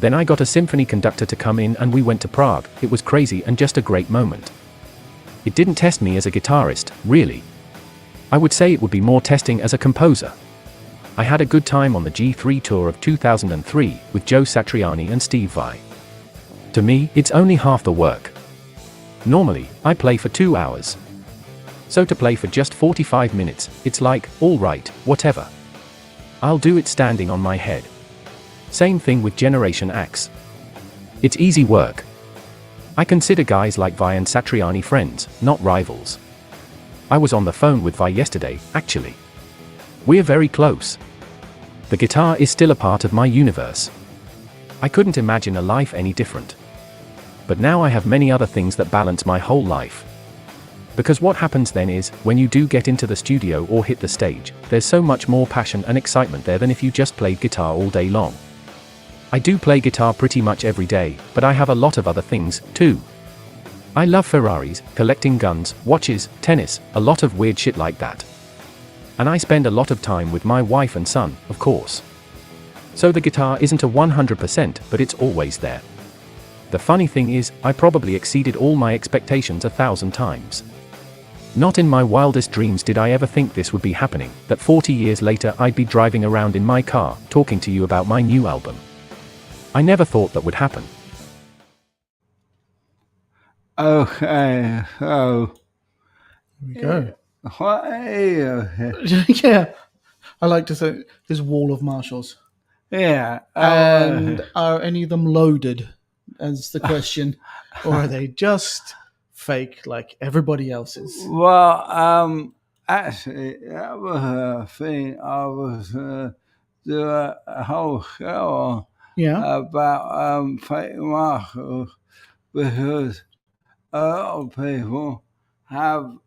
Speaker 3: Then I got a symphony conductor to come in and we went to Prague. It was crazy and just a great moment. It didn't test me as a guitarist, really. I would say it would be more testing as a composer. I had a good time on the G3 tour of 2003 with Joe Satriani and Steve Vai. To me, it's only half the work. Normally, I play for 2 hours. So to play for just 45 minutes, it's like, all right, whatever. I'll do it standing on my head. Same thing with Generation X. It's easy work. I consider guys like Vai and Satriani friends, not rivals. I was on the phone with Vai yesterday, actually. We're very close. The guitar is still a part of my universe. I couldn't imagine a life any different. But now I have many other things that balance my whole life. Because what happens then is, when you do get into the studio or hit the stage, there's so much more passion and excitement there than if you just played guitar all day long. I do play guitar pretty much every day, but I have a lot of other things, too. I love Ferraris, collecting guns, watches, tennis, a lot of weird shit like that. And I spend a lot of time with my wife and son, of course. So the guitar isn't a 100%, but it's always there. The funny thing is, I probably exceeded all my expectations 1,000 times. Not in my wildest dreams did I ever think this would be happening, that 40 years later I'd be driving around in my car, talking to you about my new album. I never thought that would happen.
Speaker 1: Okay, so...
Speaker 2: There we go.
Speaker 1: What are you?
Speaker 2: Yeah. I like to say this wall of Marshalls.
Speaker 1: Yeah.
Speaker 2: And are any of them loaded, as the question? Or are they just fake like everybody else's?
Speaker 1: Well, actually, that was a thing I was do a whole show on.
Speaker 2: Yeah.
Speaker 1: About fake Marshalls, because a lot of people have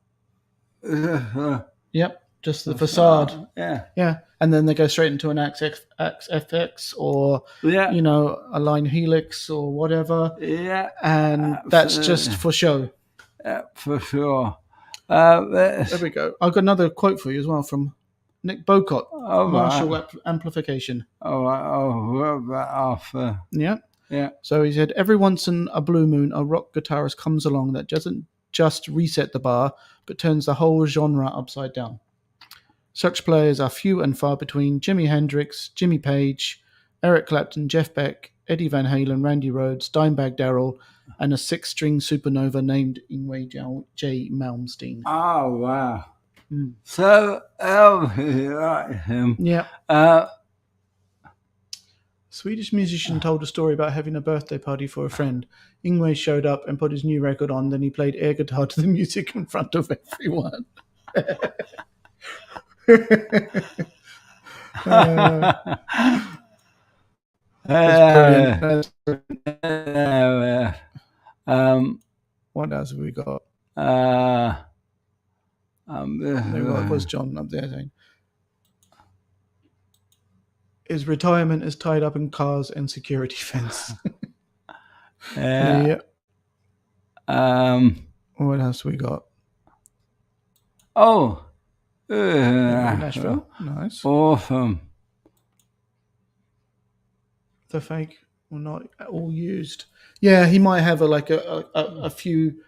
Speaker 2: Yep. Just the facade.
Speaker 1: Yeah.
Speaker 2: Yeah. And then they go straight into an XFX or,
Speaker 1: Yeah.
Speaker 2: you know, a line helix or whatever.
Speaker 1: Yeah.
Speaker 2: And that's just for show.
Speaker 1: Yeah, for sure.
Speaker 2: There we go. I've got another quote for you as well from Nick Bocott, Marshall Amplification.
Speaker 1: I'll rub that off.
Speaker 2: Yeah.
Speaker 1: Yeah.
Speaker 2: So he said, every once in a blue moon, a rock guitarist comes along that doesn't just reset the bar, but turns the whole genre upside down. Such players are few and far between. Jimi Hendrix, Jimmy Page, Eric Clapton, Jeff Beck, Eddie Van Halen, Randy Rhoads, Dimebag Darrell, and a 6-string supernova named Yngwie J. Malmsteen.
Speaker 1: Oh, wow. So, Elvis like him.
Speaker 2: Yeah. Swedish musician told a story about having a birthday party for a friend. Yngwie showed up and put his new record on, then he played air guitar to the music in front of everyone. That's brilliant. What else have we got? What was John up there saying? His retirement is tied up in cars and security fence.
Speaker 1: Yeah.
Speaker 2: What else we got?
Speaker 1: Oh.
Speaker 2: Nashville. Nice.
Speaker 1: Awesome.
Speaker 2: The fake were not all used. Yeah, he might have a few,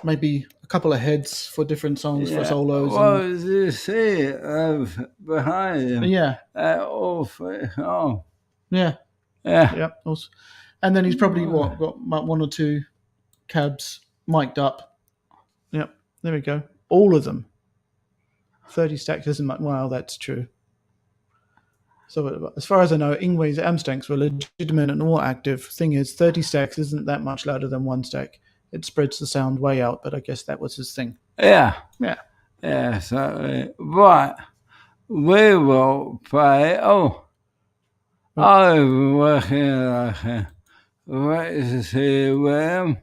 Speaker 2: maybe a couple of heads for different songs for solos.
Speaker 1: What does you see behind him?
Speaker 2: Yeah.
Speaker 1: All three. Oh.
Speaker 2: Yeah.
Speaker 1: Yeah.
Speaker 2: Yeah. Also. And then he's probably got one or two cabs mic'd up. Yep. There we go. All of them. 30 stacks isn't much. Wow, that's true. So as far as I know, Yngwie's Amstanks were legitimate and all active. Thing is, 30 stacks isn't that much louder than one stack. It spreads the sound way out, but I guess that was his thing.
Speaker 1: Yeah.
Speaker 2: Yeah.
Speaker 1: Yeah, so, right. We will play. Oh. I'm working like right to see William.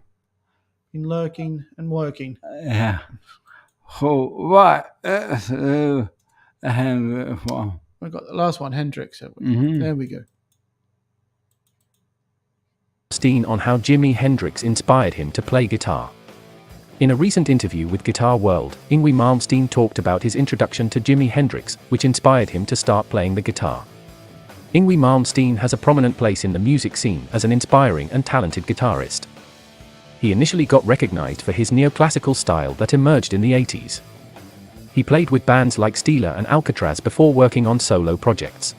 Speaker 2: Been lurking and working.
Speaker 1: Yeah. Cool. Right. Let's do a Hendrix one.
Speaker 2: We got the last one, Hendrix.
Speaker 1: Mm-hmm.
Speaker 2: There we go.
Speaker 3: Malmsteen on how Jimi Hendrix inspired him to play guitar. In a recent interview with Guitar World, Yngwie Malmsteen talked about his introduction to Jimi Hendrix, which inspired him to start playing the guitar. Yngwie Malmsteen has a prominent place in the music scene as an inspiring and talented guitarist. He initially got recognized for his neoclassical style that emerged in the 80s. He played with bands like Steeler and Alcatraz before working on solo projects.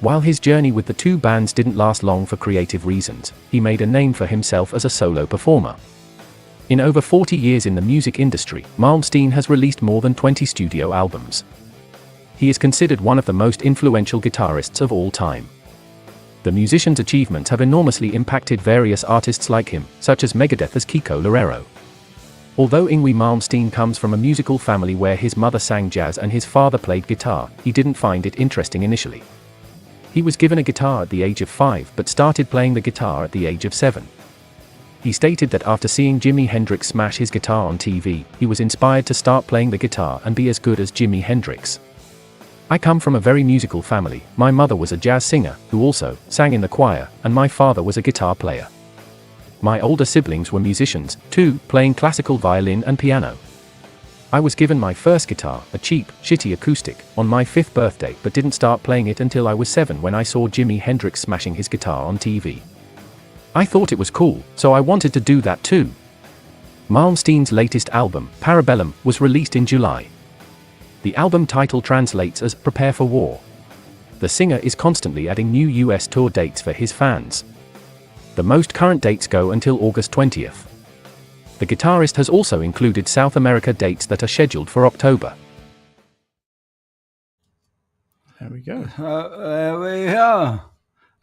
Speaker 3: While his journey with the two bands didn't last long for creative reasons, he made a name for himself as a solo performer. In over 40 years in the music industry, Malmsteen has released more than 20 studio albums. He is considered one of the most influential guitarists of all time. The musician's achievements have enormously impacted various artists like him, such as Megadeth's Kiko Loureiro. Although Yngwie Malmsteen comes from a musical family where his mother sang jazz and his father played guitar, he didn't find it interesting initially. He was given a guitar at the age of 5 but started playing the guitar at the age of 7. He stated that after seeing Jimi Hendrix smash his guitar on TV, he was inspired to start playing the guitar and be as good as Jimi Hendrix. I come from a very musical family. My mother was a jazz singer, who also sang in the choir, and my father was a guitar player. My older siblings were musicians, too, playing classical violin and piano. I was given my first guitar, a cheap, shitty acoustic, on my 5th birthday but didn't start playing it until I was 7 when I saw Jimi Hendrix smashing his guitar on TV. I thought it was cool, so I wanted to do that too. Malmsteen's latest album, Parabellum, was released in July. The album title translates as Prepare for War. The singer is constantly adding new US tour dates for his fans. The most current dates go until August 20th. The guitarist has also included South America dates that are scheduled for October.
Speaker 2: There we go.
Speaker 1: There we go.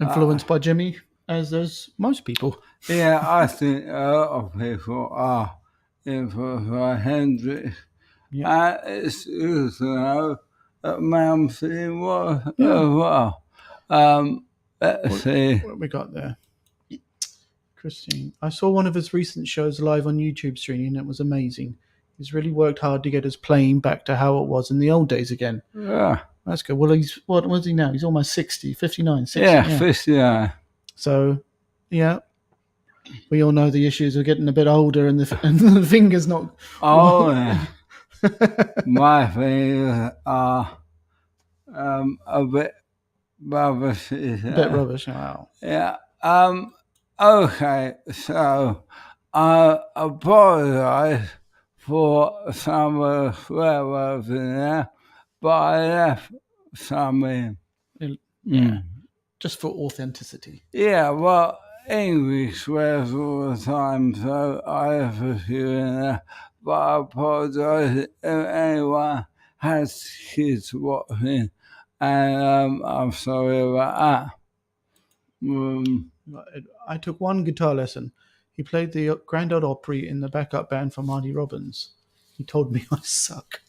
Speaker 2: Influenced by Jimmy, as does most people.
Speaker 1: Yeah, I think a lot of people are influenced by Hendrix.
Speaker 2: Yeah.
Speaker 1: It's good to know that Malmsteen was as well. Let's see.
Speaker 2: What have we got there? Christine. I saw one of his recent shows live on YouTube streaming and it was amazing. He's really worked hard to get his playing back to how it was in the old days again.
Speaker 1: Yeah.
Speaker 2: That's good. Well, what is he now? He's almost 60, 59, 60.
Speaker 1: Yeah, 59.
Speaker 2: So, yeah. We all know the issues of getting a bit older and the fingers not...
Speaker 1: Oh, yeah. My fingers are a bit rubbish.
Speaker 2: A bit rubbish. Wow.
Speaker 1: Yeah. Okay, so I apologise for some of the swear words in there, but I left some in.
Speaker 2: Yeah. Just for authenticity.
Speaker 1: Yeah, well, English swears all the time, so I left a few in there. But I apologise if anyone has kids watching, and I'm sorry about that.
Speaker 2: I took one guitar lesson. He played the Grand Ole Opry in the backup band for Marty Robbins. He told me I suck.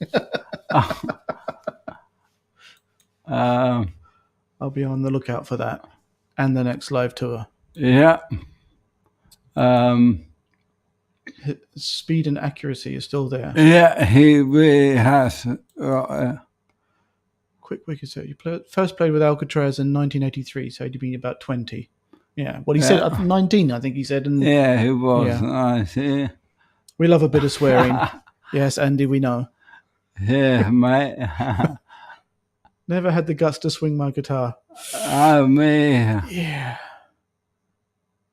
Speaker 2: I'll be on the lookout for that and the next live tour.
Speaker 1: Yeah.
Speaker 2: Speed and accuracy is still there.
Speaker 1: Yeah, he really has.
Speaker 2: Quick wiki. So you first played with Alcatraz in 1983, so he'd been about 20. Yeah, well, he said 19, I think he said. And
Speaker 1: yeah, he was 19.
Speaker 2: We love a bit of swearing. Yes, Andy, we know.
Speaker 1: Yeah, mate.
Speaker 2: Never had the guts to swing my guitar.
Speaker 1: Oh, me.
Speaker 2: Yeah.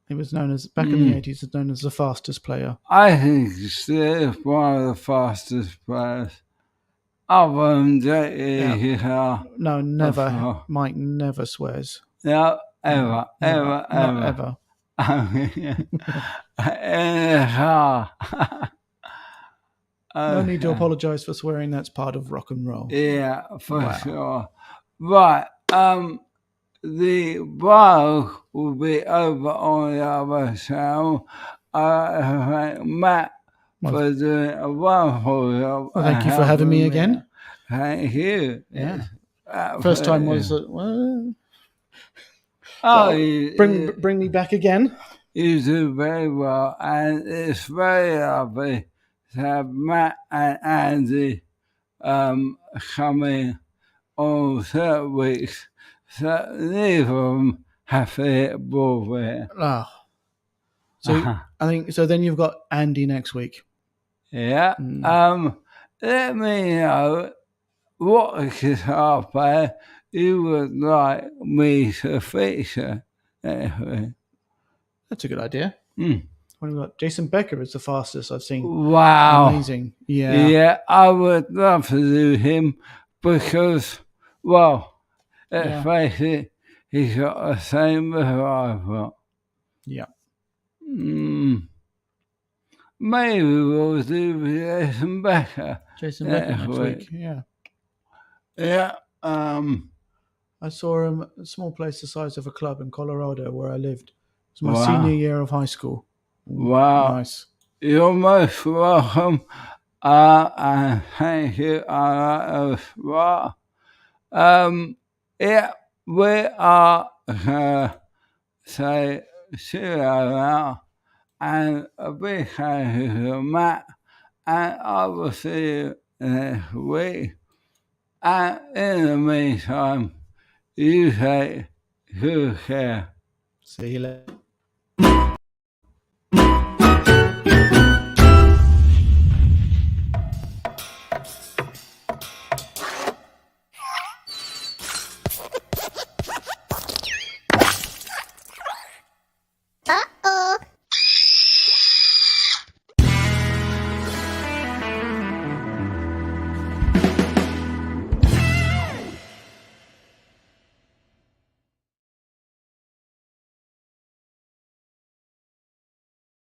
Speaker 2: He was known as, back in the 80s, was known as the fastest player.
Speaker 1: I think he's still one of the fastest players. Other than guitar.
Speaker 2: No, never. Mike never swears.
Speaker 1: No, ever.
Speaker 2: Not ever.
Speaker 1: In the car.
Speaker 2: No need to apologise for swearing. That's part of rock and roll.
Speaker 1: Yeah, for sure. Right. The bloke will be over on the other channel. I thank Matt for doing a wonderful job.
Speaker 2: Well, thank you for having me again.
Speaker 1: Thank you.
Speaker 2: Yeah. First time was bring me back again.
Speaker 1: You do very well, and it's very lovely to have Matt and Andy coming on certain weeks. So neither of them have to hit ball with it.
Speaker 2: Oh. So I think so. Then you've got Andy next week.
Speaker 1: Yeah. Let me know what guitar player you would like me to feature next week.
Speaker 2: That's a good idea. What have we got? Jason Becker is the fastest I've seen.
Speaker 1: Wow.
Speaker 2: Amazing. Yeah.
Speaker 1: Yeah, I would love to do him because, well, let's face it, he's got the same as I've got.
Speaker 2: Yeah.
Speaker 1: Maybe we'll do Jason Becker.
Speaker 2: Jason Becker next week. Yeah.
Speaker 1: Yeah.
Speaker 2: I saw him at a small place the size of a club in Colorado where I lived. It was my senior year of high school.
Speaker 1: Wow.
Speaker 2: Nice.
Speaker 1: You're most welcome. And thank you. I like those. Yeah, we are say cheerio now. And a big thank you to Matt. And I will see you next week. And in the meantime, you take good care.
Speaker 2: See you later.
Speaker 4: Uh-oh.